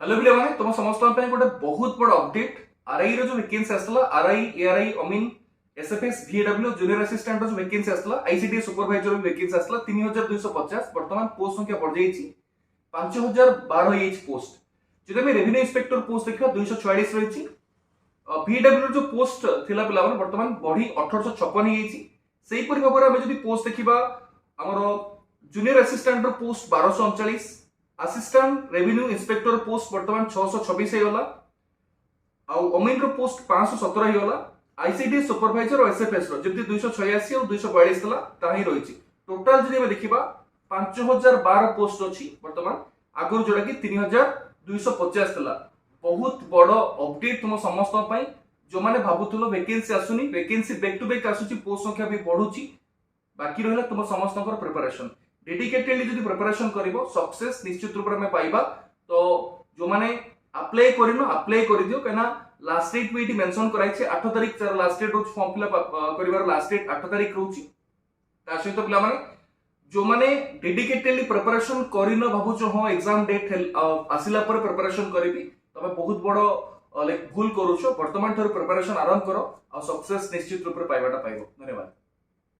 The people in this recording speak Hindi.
हेलो पिलाने तुम समस्त गोटे बहुत बड़ अपडेट आरआई रो जो वैकेंसी आसला आरआई एआरआई अमीन एसएफएस वीडब्ल्यू जूनियर असिस्टेंट जो वैकेंसी आसला आईसीडी सुपरवाइजर भी वैकेंसी आसला 3250 वर्तमान पोस्ट संख्या बढ़ जाई 5012 एच पोस्ट जदि हम रेवेन्यू इंस्पेक्टर पोस्ट देखा 244 रही वीडब्ल्यू जो पोस्ट थिला पिला वर्तमान बढ़ी 1856 ही सेही परि भाबरे हम जदि पोस्ट देखिबा हमर जूनियर असिस्टेंट रो post 1239 assistant revenue inspector post वर्तमान 626 गला अमीन रो पोस्ट 517 गला आईसीडी सुपरवाइजर और एसएफएस रो जबकि 286 और 242 तला ताही रहिछि टोटल जदि हम देखिबा 5012 पोस्ट अछि वर्तमान आगु जोडा कि 3250 तला बहुत बड़ अपडेट तुम समस्त पई जो माने भाबुथलो वैकेंसी आसुनी वैकेंसी बैक टू बैक आसुची पोस्ट संख्या भी बढ़ुची बाकी रहला तुम समस्त प्रिपरेशन डेडिकेटेडली जदि प्रिपरेशन करिवो सक्सेस निश्चित रूप में पाइबा तो जो माने अप्लाई करिनो अप्लाई करि दियो कना लास्ट डेट भी मेंशन कराई छे 8 तारिख लास्ट डेट रोज फॉर्म फिलअप करिवार लास्ट डेट 8 तारिख रहउची ता सहित पिला माने जो माने डेडिकेटेडली प्रिपरेशन करिनो भाबु जो हो एग्जाम डेट आसिला पर प्रिपरेशन करिवि तबे बहुत बड़ो लाइक भूल करूछो वर्तमान थर प्रिपरेशन आरंभ करो और सक्सेस निश्चित रूप में पाइबाटा पाइबो धन्यवाद।